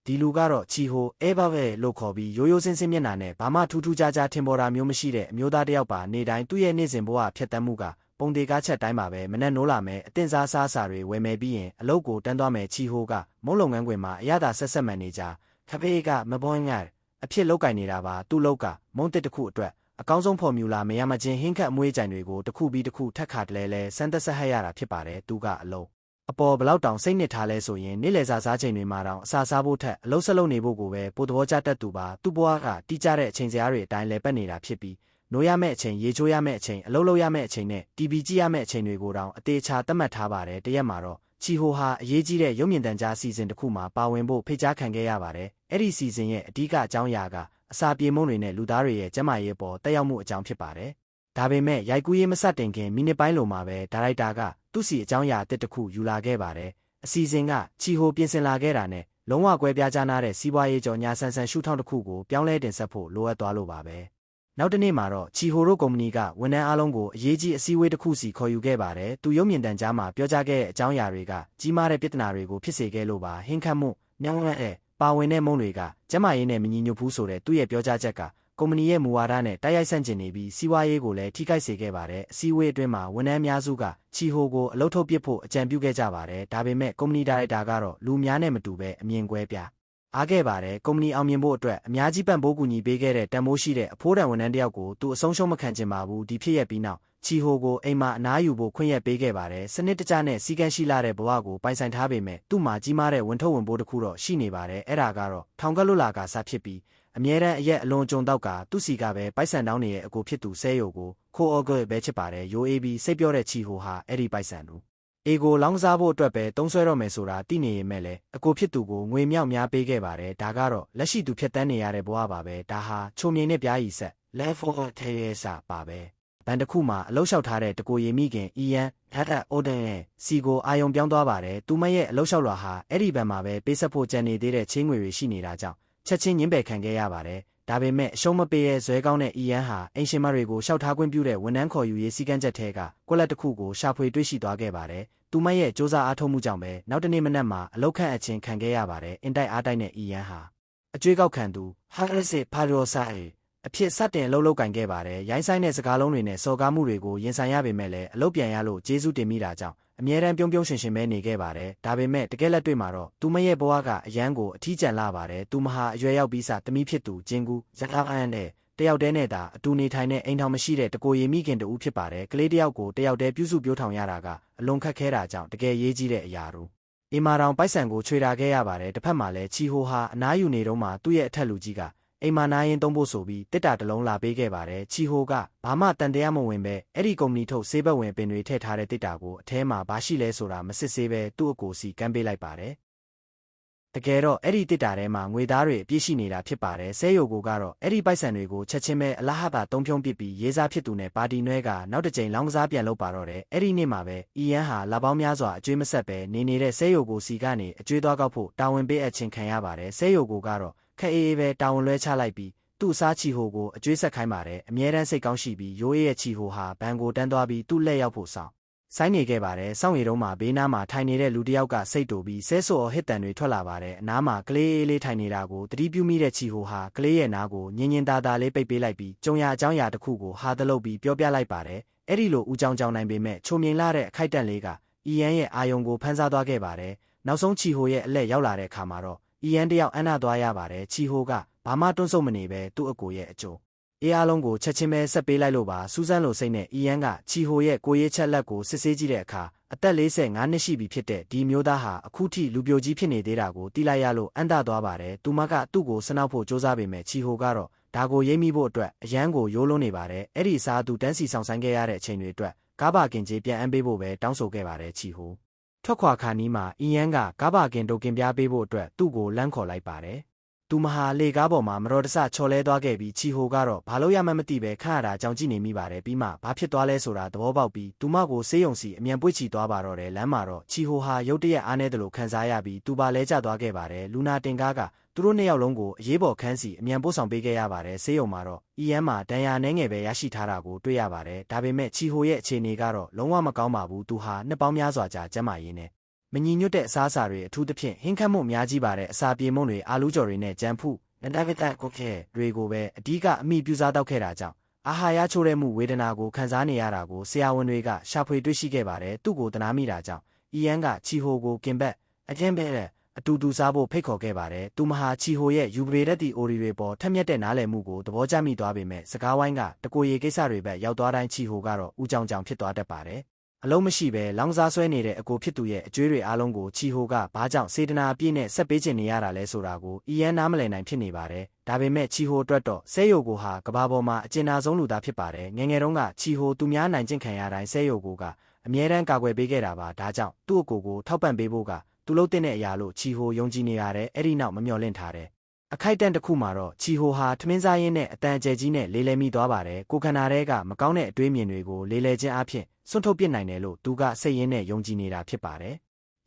ဒီလူကတော့ချီဟိုအဲဘာပဲလို့ခေါ်ပြီးရိုးရိုးစင်းစင်းမျက်နှာနဲ့ဘာမှထူးထူးခြားခြားထင်ပေါ်တာမျိုးမရှိတဲ့အမျိုးသားတစ်ယောက်ပါနေတိုင်းသူ့ရဲ့နေ့စဉ်ဘဝဖြတ်သန်းမှုကပုံတေကားချက်တိုင်းမှာပဲမနဲ့နိုးလာမယ်အတင်စားစားစာတွေဝယ်မယ်ပြီးရင်အလုပ်ကိုတန်းသွားမယ်ချီဟိုကမုံလုံငန်းခွင်မှာအရသာဆက်ဆက်မှန်နေကြခဖေးကမပွန်ငါအဖြစ်လောက်ကင်နေတာပါသူ့လောက်ကမုံတစ်တစ်ခုအတွက်အကောင်းဆုံးဖော်မြူလာမရမချင်းဟင်းခတ်အမွေးကြိုင်တွေကိုတစ်ခုပြီးတစ်ခုထက်ခါတလဲစမ်းသက်ဆက်ဟက်ရတာဖြစ်ပါတယ်သူကအလုံးအပေါ်ဘလောက်တောင်စိတ်နစ်ထားလဲဆိုရင်နေ့လယ်စာစားချိန်တွေမှာတောင်အစာစားဖို့ထက်အလုံးစလုံးနေဖို့ကိုပဲပို့သဘောကျတတ်သူပါသူ့ဘဝကတီးကြတဲ့အချိန်စရာတွေအတိုင်းလဲပတ်နေတာဖြစ်ပြီးနိုးရမယ့်အချိန်ရေချိုးရမယ့်အချိန်အလုံးလုံးရမယ့်အချိန်နဲ့ TV ကြည့်ရမယ့်အချိန်တွေကိုတောင်အသေးချာသတ်မှတ်ထားပါတယ်တရက်မှာတော့ချီဟိုဟာအရေးကြီးတဲ့ရုပ်မြင်သံကြားစီစဉ်တစ်ခုမှာပါဝင်ဖို့ဖိတ်ကြားခံခဲ့ရပါတယ်အဲ့ဒီစီစဉ်ရဲ့အဓိကအကြောင်းအရာကအစာပြေမုံတွေနဲ့လူသားတွေရဲ့ကျန်းမာရေးပေါ်တက်ရောက်မှုအကြောင်းဖြစ်ပါတယ်ဒါပေမဲ့ရိုက်ကူးရေးမစတင်ခင်မိနစ်ပိုင်းလိုမှာပဲဒါရိုက်တာကသူ့စီအကြောင်းအရာအသစ်တစ်ခုယူလာခဲ့ပါတယ်အစီအစဉ်ကချီဟိုပြင်ဆင်လာခဲ့တာနဲ့လုံးဝကွဲပြားခြားနားတဲ့စီးပွားရေးကြော်ညာဆန်ဆန်ရှုထောင့်တစ်ခုကိုပြောင်းလဲတင်ဆက်ဖို့လိုအပ်သွားလို့ပါပဲနောက်တစ်နေ့မှာတော့ချီဟိုတို့ကုမ္ပဏီကဝန်ထမ်းအားလုံးကိုအရေးကြီးအစည်းအဝေးတစ်ခုစီခေါ်ယူခဲ့ပါတယ်သူရုပ်မြင်သံကြားမှာပြောကြားခဲ့တဲ့အကြောင်းအရာတွေကကြီးမားတဲ့ပြဿနာတွေကိုဖြစ်စေခဲ့လို့ပါဟင်းခတ်မှုမြောင်းတဲ့ပါဝင်တဲ့မုံတွေကကျမရေးနဲ့မညီညွတ်ဘူးဆိုတဲ့သူ့ရဲ့ပြောကြားချက်ကကုမ္ပဏီရဲ့မူဝါဒနဲ့တိုက်ရိုက်ဆန့်ကျင်နေပြီးစီးပွားရေးကိုလည်းထိခိုက်စေခဲ့ပါတယ်အစည်းအဝေးအတွင်းမှာဝန်ထမ်းများစုကချီဟိုကိုအလုပ်ထုတ်ပစ်ဖို့အကြံပြုခဲ့ကြပါတယ်ဒါပေမဲ့ကုမ္ပဏီဒါရိုက်တာကတော့လူများနဲ့မတူပဲအမြင်ကွဲပြားအားခဲ့ပါတယ်ကုမ္ပဏီအောင်မြင်ဖို့အတွက်အများကြီးပံ့ပိုးကူညီပေးခဲ့တဲ့တန်မိုးရှိတဲ့အဖိုးတန်ဝန်ထမ်းတယောက်ကိုသူအဆုံးရှုံးမခံချင်ပါဘူးဒီဖြစ်ရပြီးနောက်ချီဟိုကိုအိမ်မှာအနားယူဖို့ခွင့်ရပေးခဲ့ပါတယ်စနစ်တကျနဲ့စီကံရှိလာတဲ့ဘဝကိုပိုင်ဆိုင်ထားပေမဲ့သူ့မှာကြီးမားတဲ့ဝန်ထုတ်ဝန်ပိုးတစ်ခုတော့ရှိနေပါတယ်အဲ့ဒါကတော့ထောင်ကလွတ်လာကစားဖြစ်ပြီးအမြဲတမ်းအရက်အလွန်ကြုံတော့ကသူ့စီကပဲပိုက်ဆံတောင်းနေရဲ့အကိုဖြစ်သူဆဲယိုကိုခိုအော်ဂဲပဲချစ်ပါတယ်ယိုအေးပြီးစိတ်ပြောတဲ့ချီဟိုဟာအဲ့ဒီပိုက်ဆံသူအေကိုလောင်းစားဖို့အတွက်ပဲတုံးဆွဲတော့မယ်ဆိုတာသိနေရင်မဲ့လေအကိုဖြစ်သူကိုငွေမြောက်များပေးခဲ့ပါတယ်ဒါကတော့လက်ရှိသူဖြစ်တန်းနေရတဲ့ဘဝပါပဲဒါဟာချုံမြိန်နဲ့ပြားရီဆက် level ထဲရစာပါပဲဘန်တစ်ခုမှာအလုတ်လျှောက်ထားတဲ့တကိုရီမိခင်အီယန်ဟတ်အိုဒန်ရဲ့စီကိုအာယုံပြောင်းသွားပါတယ်သူမရဲ့အလုတ်လျှောက်လွှာဟာအဲ့ဒီဘန်မှာပဲပေးဆက်ဖို့ကြံနေသေးတဲ့ချင်းငွေတွေရှိနေတာကြောင့်ချက်ချင်းညှင်းပယ်ခံခဲ့ရပါတယ်ဒါပေမဲ့အရှုံးမပေးရဲ့ဇွဲကောင်းတဲ့အီယန်ဟာအင်ရှင်မတွေကိုရှောက်ထားခွင့်ပြုတဲ့ဝန်ထမ်းခေါ်ယူရေးစည်းကမ်းချက်ထဲကကွက်လက်တစ်ခုကိုရှာဖွေတွေ့ရှိသွားခဲ့ပါတယ်သူမရဲ့စ조사အားထုတ်မှုကြောင့်ပဲနောက်တနေ့မနက်မှာအလောက်ခန့်အချင်းခံခဲ့ရပါတယ်အင်တိုက်အားတိုက်တဲ့အီယန်ဟာအကျွေးကောက်ခံသူဟာရစ်ဖာရိုဆာအဖြစ်စတင်အလုပ်လုပ်ကင်ခဲ့ပါတယ်ရိုင်းဆိုင်တဲ့စကားလုံးတွေနဲ့စော်ကားမှုတွေကိုရင်ဆိုင်ရပေမဲ့လည်းအလုပ်ပြန်ရလို့ကျေးဇူးတင်မိတာကြောင့်အမြဲတမ်းပြုံးပြုံးရှင်ရှင်ပဲနေခဲ့ပါတယ်ဒါပေမဲ့တကယ်လက်တွေ့မှာတော့သူမရဲ့ဘဝကအရန်ကိုအထီးကျန်လာပါတယ်သူမဟာအရွယ်ရောက်ပြီးစသမီးဖြစ်သူဂျင်ကူဇက်လာအန်နဲ့တယောက်တည်းနဲ့သာအတူနေထိုင်တဲ့အိမ်ထောင်မရှိတဲ့တကိုရီမိခင်တူဖြစ်ပါတယ်ကလေးတယောက်ကိုတယောက်တည်းပြုစုပြောထောင်ရတာကအလွန်ခက်ခဲတာကြောင့်တကယ်ရေးကြီးတဲ့အရာတို့အီမာတောင်ပိုက်ဆံကိုချွေတာခဲ့ရပါတယ်တစ်ဖက်မှာလည်းချီဟိုဟာအနားယူနေတော့မှသူ့ရဲ့အထက်လူကြီးကအိမ်မာနာရင်သုံးဖို့ဆိုပြီးတစ်တာတလုံးလာပေးခဲ့ပါတယ်ချီဟိုကဘာမှတန်တရားမဝင်ပဲအဲ့ဒီကုမ္ပဏီထုတ်ဆေးဘက်ဝင်ပင်တွေထည့်ထားတဲ့တစ်တာကိုအထဲမှာဘာရှိလဲဆိုတာမစစ်ဆေးပဲသူ့အကိုစီကမ်းပေးလိုက်ပါတယ်တကယ်တော့အဲ့ဒီတစ်တာထဲမှာငွေသားတွေအပြည့်ရှိနေတာဖြစ်ပါတယ်ဆဲယိုကိုကတော့အဲ့ဒီပိုက်ဆံတွေကိုချက်ချင်းပဲအလားဟာတာတုံးဖြုံးပစ်ပြီးရေးစားဖြစ်သူနဲ့ပါတီနွဲကနောက်တစ်ကြိမ်လောင်းကစားပြန်လုပ်ပါတော့တယ်အဲ့ဒီနေ့မှာပဲအီယန်ဟာလပေါင်းများစွာအကျွေးမဆက်ပဲနေတဲ့ဆဲယိုကိုစီကနေအကျွေးသွားကောက်ဖို့တာဝန်ပေးအပ်ခြင်းခံရပါတယ်ဆဲယိုကိုကတော့ခက်အေးအေးပဲတာဝန်လွဲချလိုက်ပြီးသူ့အစားချီဟိုကိုအကျွေးဆက်ခိုင်းပါတယ်အမြဲတမ်းစိတ်ကောင်းရှိပြီးရိုးအေးရဲ့ချီဟိုဟာဘန်ကိုတန်းသွားပြီးသူ့လက်ရောက်ဖို့ဆောင်ဆိုင်းနေခဲ့ပါတယ်စောင့်ရည်တုံးမှာဘေးနားမှာထိုင်နေတဲ့လူတစ်ယောက်ကစိတ်တူပြီးဆဲဆိုဟစ်တန်တွေထွက်လာပါတယ်အနားမှာကလေးအေးလေးထိုင်နေတာကိုတတိပြုမိတဲ့ချီဟိုဟာကလေးရဲ့နားကိုညင်ညင်သာသာလေးပိတ်ပေးလိုက်ပြီးကြုံရအကြောင်းအရာတစ်ခုကိုဟာသလုပ်ပြီးပြောပြလိုက်ပါတယ်အဲ့ဒီလိုဦးကြောင်ကြောင်နိုင်ပေမဲ့ချုံမြိန်လာတဲ့အခိုက်တန့်လေးကအီယန်ရဲ့အာယုံကိုဖမ်းစားသွားခဲ့ပါတယ်နောက်ဆုံးချီဟိုရဲ့အလက်ရောက်လာတဲ့အခါမှာတော့အီယန်တယောက်အံ့နာသွားရပါတယ်ချီဟိုကဘာမှတွန်းဆုတ်မနေပဲသူ့အကိုရဲ့အကျိုးအေးအားလုံးကိုချက်ချင်းပဲဆက်ပေးလိုက်လို့ပါစူးစမ်းလိုစိတ်နဲ့အီယန်ကချီဟိုရဲ့ကိုရေးချက်လက်ကိုစစ်ဆေးကြည့်တဲ့အခါအသက်45နှစ်ရှိပြီဖြစ်တဲ့ဒီမျိုးသားဟာအခုထိလူပြိုကြီးဖြစ်နေသေးတာကိုသိလိုက်ရလို့အံ့သာသွားပါတယ်သူမကသူ့ကိုစနောက်ဖို့စ조사ပေမဲ့ချီဟိုကတော့ဒါကိုရိပ်မိဖို့အတွက်အရန်ကိုရိုးလုံးနေပါတယ်အဲ့ဒီစားသူတန်းစီဆောင်ဆိုင်ခဲ့ရတဲ့အချိန်တွေအတွက်ကားပါကင်ကြီးပြန်အမ်းပေးဖို့ပဲတောင်းဆိုခဲ့ပါတယ်ချီဟိုထွက်ခွာခါနီးမှာအီယန်ကကားပါကင်တိုကင်ပြားပေးဖို့အတွက်သူ့ကိုလမ်းခေါ်လိုက်ပါတယ်သူမဟာလေကားပေါ်မှာမတော်တဆချော်လဲသွားခဲ့ပြီးချီဟိုကတော့ဘာလို့ရမှန်းမသိပဲခန့်ရတာကြောင်ကြည့်နေမိပါတယ်ပြီးမှဘာဖြစ်သွားလဲဆိုတာသဘောပေါက်ပြီးသူမကိုဆေးရုံစီအမြန်ပွေ့ချီသွားပါတော့တယ်လမ်းမှာတော့ချီဟိုဟာရုတ်တရက်အားနေတယ်လို့ခံစားရပြီးသူပါလဲကျသွားခဲ့ပါတယ်လူနာတင်ကားကသူတို့နှစ်ယောက်လုံးကိုအရေးပေါ်ခန်းစီအမြန်ပို့ဆောင်ပေးခဲ့ရပါတယ်ဆေးရုံမှာတော့အီယန်မှာဒဏ်ရာနှဲငယ်ပဲရရှိထားတာကိုတွေ့ရပါတယ်ဒါပေမဲ့ချီဟိုရဲ့အခြေအနေကတော့လုံးဝမကောင်းပါဘူးသူဟာနှစ်ပေါင်းများစွာကြာကျန်းမာရေးနဲ့ မညီညွတ်တဲ့အစားအစာတွေအထူးသဖြင့်ဟင်းခတ်မှုများကြီးပါတဲ့အစာပြေမုန့်တွေအာလူးကြော်တွေနဲ့ကြံဖုနတကတကိုခဲတွေကိုပဲအဓိကအမိပြုစားတောက်ခဲ့တာကြောင့်အာဟာရချို့တဲ့မှုဝေဒနာကိုခံစားနေရတာကိုဆရာဝန်တွေကရှာဖွေတွေ့ရှိခဲ့ပါတယ်သူ့ကိုတနာမိတာကြောင့်အီယန်ကချီဟိုကိုကင်ဘက်အကျဉ်းပဲအတူတူစားဖို့ဖိတ်ခေါ်ခဲ့ပါတယ်သူမဟာချီဟိုရဲ့ယူဗရေတက်တီအိုရီတွေပေါ်ထက်မြက်တဲ့နားလည်မှုကိုသဘောကျမိသွားပေမဲ့စကားဝိုင်းကတကိုရီကိစ္စတွေဘက်ရောက်သွားတိုင်းချီဟိုကတော့ဦးကြောင်ကြောင်ဖြစ်သွားတတ်ပါတယ်အလုံးမရှိပဲလောင်စားဆွဲနေတဲ့အကိုဖြစ်သူရဲ့အကျွေးတွေအားလုံးကိုချီဟိုကဘာကြောင့်စေတနာအပြည့်နဲ့ဆက်ပေးချင်နေရတာလဲဆိုတာကိုအီယန်နားမလည်နိုင်ဖြစ်နေပါတယ်ဒါပေမဲ့ချီဟိုအတွက်တော့ဆဲယိုကိုဟာကဘာပေါ်မှာအကျဉ်းသားဆုံးလူသားဖြစ်ပါတယ်ငယ်ငယ်တုန်းကချီဟိုသူများနိုင်ကျင့်ခံရတိုင်းဆဲယိုကိုကအမြဲတမ်းကာကွယ်ပေးခဲ့တာပါဒါကြောင့်သူ့အကိုကိုထောက်ပံ့ပေးဖို့ကသူလုပ်တဲ့အရာလို့ချီဟိုယုံကြည်နေရတယ်အဲ့ဒီနောက်မမျှော်လင့်ထားတယ်အခိုက်အတန့်တစ်ခုမှာတော့ချီဟိုဟာထမင်းစားရင်းနဲ့အတန်ကျဲကြီးနဲ့လေးလဲမိသွားပါတယ်ကိုခန္ဓာထဲကမကောင်းတဲ့အတွေးမြင်တွေကိုလေးလဲခြင်းအပြင်စွန့်ထုတ်ပစ်နိုင်တယ်လို့သူကစိတ်ရင်းနဲ့ယုံကြည်နေတာဖြစ်ပါတယ်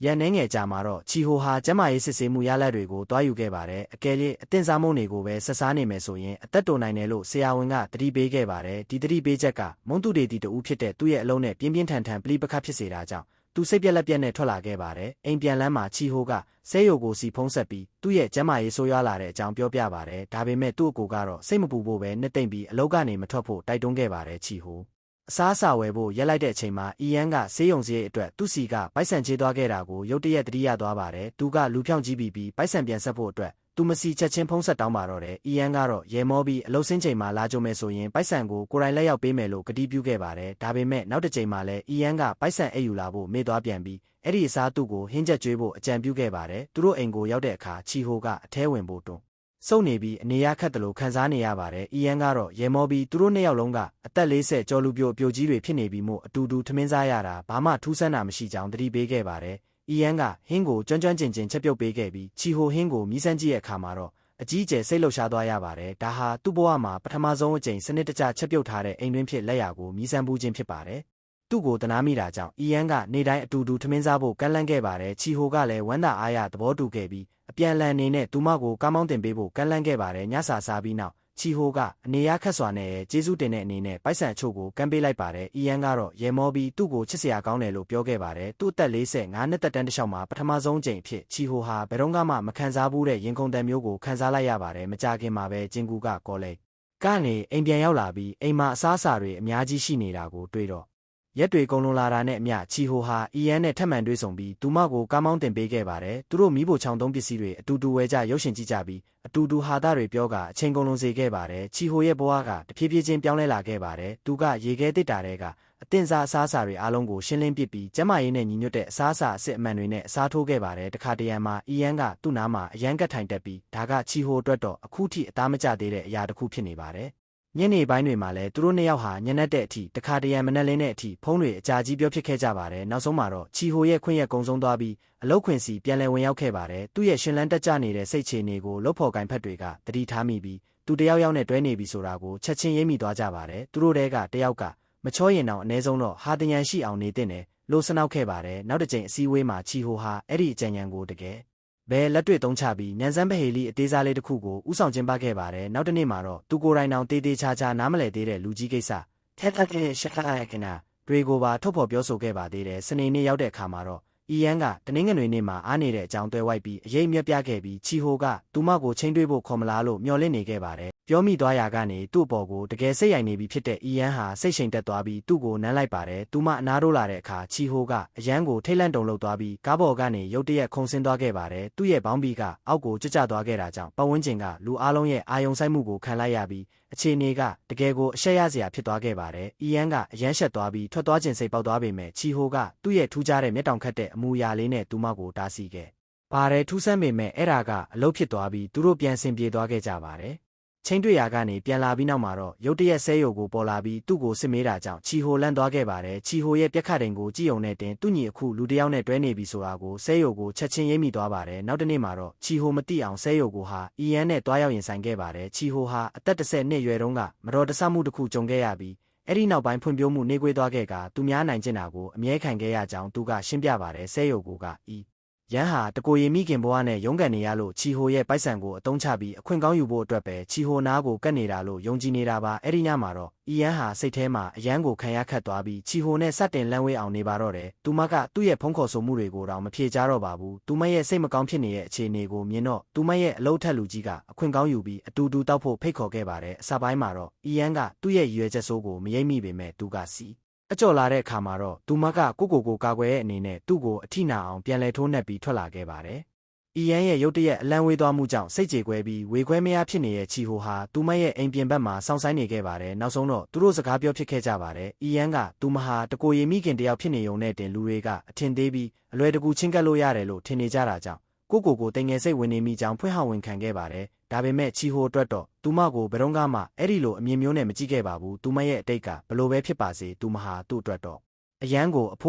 ရန်နှဲငယ်ကြာမှာတော့ချီဟိုဟာကျမ်းမာရေးစစ်ဆေးမှုရလဒ်တွေကိုတွားယူခဲ့ပါတယ်အကယ်၍အသင့်စားမုံတွေကိုပဲဆက်စားနေမယ်ဆိုရင်အသက်တိုနိုင်တယ်လို့ဆရာဝန်ကသတိပေးခဲ့ပါတယ်ဒီသတိပေးချက်ကမုံတုဒေတီတူဖြစ်တဲ့သူ့ရဲ့အလုံးနဲ့ပြင်းပြင်းထန်ထန်ပလိပခတ်ဖြစ်စေတာကြောင့်သူစိတ်ပြက်လက်ပြက်နဲ့ထွက်လာခဲ့ပါတယ်အိမ်ပြန်လမ်းမှာချီဟိုကဆဲယိုကိုစီဖုံးဆက်ပြီးသူ့ရဲ့ကျမ်းမာရေးဆိုးရွားလာတဲ့အကြောင်းပြောပြပါတယ်ဒါပေမဲ့သူ့အကိုကတော့စိတ်မပူဖို့ပဲနှစ်သိမ့်ပြီးအလုပ်ကနေမထွက်ဖို့တိုက်တွန်းခဲ့ပါတယ်ချီဟိုအစားအစာဝယ်ဖို့ရက်လိုက်တဲ့အချိန်မှာအီယန်ကဆေးရုံစရိတ်အတွက်သူ့စီကပိုက်ဆံချေးသွားခဲ့တာကိုရုတ်တရက်တတိယသွားပါတယ်သူကလူဖြောင့်ကြီးပြီးပိုက်ဆံပြန်ဆက်ဖို့အတွက်သူမစီချက်ချင်းဖုံးဆက်တောင်းပါတော့တယ်အီယန်ကတော့ရဲမောပြီးအလုပ်ဆင်းချိန်မှာလာကြုံမယ်ဆိုရင်ပိုက်ဆံကိုကိုယ်တိုင်လက်ရောက်ပေးမယ်လို့ကတိပြုခဲ့ပါတယ်ဒါပေမဲ့နောက်တစ်ချိန်မှာလည်းအီယန်ကပိုက်ဆံအိတ်ယူလာဖို့မေ့သွားပြန်ပြီးအဲ့ဒီအစားသူ့ကိုဟင်းချက်ကျွေးဖို့အကြံပြုခဲ့ပါတယ်သူတို့အိမ်ကိုရောက်တဲ့အခါချီဟိုကအထဲဝင်ဖို့တွန်းစုံနေပြီးအနေရခတ်တယ်လို့ခံစားနေရပါတယ်အီယန်ကတော့ရဲမောပြီးသူတို့နှစ်ယောက်လုံးကအသက်40ကျော်လူပြိုအပြိုကြီးတွေဖြစ်နေပြီးမို့အတူတူထမင်းစားရတာဘာမှထူးဆန်းတာမရှိကြောင်းသတိပေးခဲ့ပါတယ်အီယန်ကဟင်းကိုကျွမ်းကျွမ်းကျင်ကျင်ချက်ပြုတ်ပေးခဲ့ပြီးချီဟိုဟင်းကိုမြည်စမ်းကြည့်တဲ့အခါမှာတော့အကြီးကျယ်စိတ်လှုပ်ရှားသွားရပါတယ်ဒါဟာသူ့ဘဝမှာပထမဆုံးအကြိမ်စနစ်တကျချက်ပြုတ်ထားတဲ့အိမ်တွင်းဖြစ်လက်ရာကိုမြည်စမ်းပူးခြင်းဖြစ်ပါတယ်သူ့ကိုတနာမိတာကြောင့်အီယန်ကနေတိုင်းအတူတူထမင်းစားဖို့ကန့်လန့်ခဲ့ပါတယ်ချီဟိုကလည်းဝမ်းသာအားရသဘောတူခဲ့ပြီးအပြန်လန်အနေနဲ့သူမကိုကားမောင်းတင်ပေးဖို့ကန့်လန့်ခဲ့ပါတယ်ညစာစားပြီးနောက်ချီဟိုကအနေရခက်စွာနဲ့ကျေးဇူးတင်တဲ့အနေနဲ့ပိုက်ဆံအချို့ကိုကမ်းပေးလိုက်ပါတယ်အီယန်ကတော့ရဲမောပြီးသူ့ကိုချစ်စရာကောင်းတယ်လို့ပြောခဲ့ပါတယ်သူ့အသက်45နှစ်သက်တမ်းတစ်လျှောက်မှာပထမဆုံးအကြိမ်အဖြစ်ချီဟိုဟာဘယ်တော့မှမခံစားဘူးတဲ့ရင်ခုန်တန်မျိုးကိုခံစားလိုက်ရပါတယ်မကြခင်မှာပဲဂျင်ကူကကော်လေကနေအိမ်ပြန်ရောက်လာပြီးအိမ်မှာအစားအစာတွေအများကြီးရှိနေတာကိုတွေ့တော့ရက်တွေကုန်လွန်လာတာနဲ့အမျှချီဟိုဟာအီယန်နဲ့ထပ်မံတွေ့ဆုံပြီးသူမကိုကားမောင်းတင်ပေးခဲ့ပါတယ်သူတို့မိဖို့ချောင်းသုံးပစ္စည်းတွေအတူတူဝယ်ကြရုပ်ရှင်ကြည့်ကြပြီးအတူတူဟာသားတွေပြောကအချိန်ကုန်လွန်စေခဲ့ပါတယ်ချီဟိုရဲ့ဘဝကတဖြည်းဖြည်းချင်းပြောင်းလဲလာခဲ့ပါတယ်သူကရေခဲတစ်တာတွေကအသင့်စားအစားအစာတွေအားလုံးကိုရှင်းလင်းပစ်ပြီးကျမရေးနဲ့ညီညွတ်တဲ့အစားအစာအစစ်အမှန်တွေနဲ့အစားထိုးခဲ့ပါတယ်တခါတရံမှာအီယန်ကသူ့နားမှာအရန်ကတ်ထိုင်တက်ပြီးဒါကချီဟိုအတွက်တော့အခုထိအသားမကျသေးတဲ့အရာတစ်ခုဖြစ်နေပါတယ်ညနေပိုင်းတွေမှာလည်းသူတို့နှစ်ယောက်ဟာညနေတဲ့အထိတခါတရံမနှက်လင်းတဲ့အထိဖုန်းတွေအကြာကြီးပြောဖြစ်ခဲ့ကြပါတယ်နောက်ဆုံးမှာတော့ချီဟိုရဲ့ခွင့်ရက်ကုံဆုံးသွားပြီးအလုတ်ခွင်စီပြန်လည်ဝင်ရောက်ခဲ့ပါတယ်သူ့ရဲ့ရှင်လန်းတက်ကြနေတဲ့စိတ်ချနေကိုလှုပ်ဖော်ကင်ဖက်တွေကတတိထားမိပြီးသူတယောက်နဲ့တွဲနေပြီဆိုတာကိုချက်ချင်းရိပ်မိသွားကြပါတယ်သူတို့တဲကတယောက်ကမချောရင်တော့အ ਨੇ ဆုံးတော့ဟာတရန်ရှိအောင်နေတဲ့တယ်လို့စနောက်ခဲ့ပါတယ်နောက်တစ်ချိန်အစည်းအဝေးမှာချီဟိုဟာအဲ့ဒီအကြံဉာဏ်ကိုတကယ်ဘယ်လက်တွေ့သုံးချပြီးညံစမ်းပဟေလီအသေးစားလေးတစ်ခုကိုဥဆောင်ကျင်းပခဲ့ပါတယ်နောက်တစ်နေ့မှာတော့သူကိုယ်တိုင်တောင်တေးသေးချာချာနားမလည်သေးတဲ့လူကြီးကိစ္စထက်တဲ့ရှက်ခါရကနာတွေကိုပါထုတ်ဖော်ပြောဆိုခဲ့ပါသေးတယ်စနေနေ့ရောက်တဲ့အခါမှာတော့အီယန်ကတနင်္ဂနွေနေ့မှာအားနေတဲ့အကြောင်းတွဲဝိုက်ပြီးအရေးမြက်ပြခဲ့ပြီးချီဟိုကသူမကိုချင်းတွေးဖို့ခေါ်မလားလို့မျှော်လင့်နေခဲ့ပါတယ်ပြောမိသွားရာကနေသူ့အပေါ်ကိုတကယ်စိတ်ရိုက်နေပြီဖြစ်တဲ့အီယန်ဟာစိတ်ရှိန်တက်သွားပြီးသူ့ကိုနမ်းလိုက်ပါတယ်သူမအနားထိုးလာတဲ့အခါချီဟိုကအရန်ကိုထိတ်လန့်တုန်လှုပ်သွားပြီးကားပေါ်ကနေရုတ်တရက်ခုန်ဆင်းသွားခဲ့ပါတယ်သူ့ရဲ့ဘောင်းဘီကအောက်ကိုကျသွားခဲ့တာကြောင့်ပတ်ဝန်းကျင်ကလူအလုံးရဲ့အာယုံဆိုင်မှုကိုခံလိုက်ရပြီးအခြေအနေကတကယ်ကိုအရှက်ရစရာဖြစ်သွားခဲ့ပါတယ်အီယန်ကအရန်ရှက်သွားပြီးထွက်သွားခြင်းစိတ်ပေါက်သွားပေမဲ့ချီဟိုကသူ့ရဲ့ထူးခြားတဲ့မျက်တောင်ခတ်တဲ့အမူအရာလေးနဲ့သူမကိုတားဆီးခဲ့ပါတယ်ထူးဆန်းပေမဲ့အဲ့ဒါကအလုပ်ဖြစ်သွားပြီးသူတို့ပြန်ဆင်ပြေသွားခဲ့ကြပါတယ်ချင်းတွေ့ရာကနေပြန်လာပြီးနောက်မှာတော့ရုတ်တရက်ဆဲယိုကိုပေါ်လာပြီးသူ့ကိုစစ်မေးတာကြောင့်ချီဟိုလန့်သွားခဲ့ပါတယ်ချီဟိုရဲ့ပြက်ခတ်တိန်ကိုကြည့်ုံနဲ့တင်သူ့ညီအခုလူတစ်ယောက်နဲ့တွဲနေပြီဆိုတာကိုဆဲယိုကိုချက်ချင်းရိပ်မိသွားပါတယ်နောက်တစ်နေ့မှာတော့ချီဟိုမတိအောင်ဆဲယိုကိုဟာအီယန်နဲ့တွားရောက်ရင်ဆိုင်ခဲ့ပါတယ်ချီဟိုဟာအသက်10နှစ်ရွယ်တုန်းကမတော်တဆမှုတစ်ခုကြုံခဲ့ရပြီးအဲ့ဒီနောက်ပိုင်းဖွံ့ဖြိုးမှုနှေးကွေးသွားခဲ့ကသူများနိုင်ကျင်တာကိုအမြဲခံခဲ့ရကြောင်းသူကရှင်းပြပါတယ်ဆဲယိုကိုကအီ ယန်းဟာတကိုရီမိခင်ဘဝနဲ့ရုန်းကန်နေရလို့ချီဟိုရဲ့ပိုက်ဆံကိုအသုံးချပြီးအခွင့်ကောင်းယူဖို့အတွက်ပဲချီဟိုနားကိုကတ်နေတာလို့ယုံကြည်နေတာပါအဲ့ဒီညမှာတော့အီယန်းဟာစိတ်ထဲမှာအယန်းကိုခံရခတ်သွားပြီးချီဟိုနဲ့စတင်လမ်းဝေးအောင်နေပါတော့တယ်သူမကသူ့ရဲ့ဖုန်းခေါ်ဆိုမှုတွေကိုတော့မဖြေကြတော့ပါဘူးသူမရဲ့စိတ်မကောင်းဖြစ်နေတဲ့အခြေအနေကိုမြင်တော့သူမရဲ့အလုပ်ထက်လူကြီးကအခွင့်ကောင်းယူပြီးအတူတူတောက်ဖို့ဖိတ်ခေါ်ခဲ့ပါတယ်အစပိုင်းမှာတော့အီယန်းကသူ့ရဲ့ရွယ်ချက်ဆိုးကိုမရိပ်မိပေမဲ့သူကစီအကြော်လာတဲ့အခါမှာတော့သူမကကိုကာကွယ်ရဲ့အနေနဲ့သူ့ကိုအထိနာအောင်ပြန်လဲထိုးနှက်ပြီးထွက်လာခဲ့ပါတယ်။အီယန်းရဲ့ရုတ်တရက်အလံဝေးသွားမှုကြောင့်စိတ်ကြေကွဲပြီးဝေခွဲမရဖြစ်နေတဲ့ချီဟိုဟာသူမရဲ့အိမ်ပြင်ဘက်မှာစောင့်ဆိုင်းနေခဲ့ပါတယ်။နောက်ဆုံးတော့သူတို့စကားပြောဖြစ်ခဲ့ကြပါတယ်။အီယန်းကသူမဟာတကိုရီမိခင်တယောက်ဖြစ်နေုံနဲ့တင်လူတွေကအထင်သေးပြီးအလွယ်တကူချင်းကပ်လို့ရတယ်လို့ထင်နေကြတာကြောင့်ကိုတိမ်ငယ်စိတ်ဝင်နေမိကြောင်းဖွင့်ဟောင်းဝင်ခံခဲ့ပါတယ်။ဒါပေမဲ့ချီဟိုအတွက်တော့သူမကိုဘယ်တော့မှအဲ့ဒီလိုအမြင်မျိုးနဲ့မကြည့်ခဲ့ပါဘူး။သူမရဲ့အတိတ်ကဘလို့ပဲဖြစ်ပါစေသူမဟာသူ့အတွက်တော့အယန်းကိုအဖိုး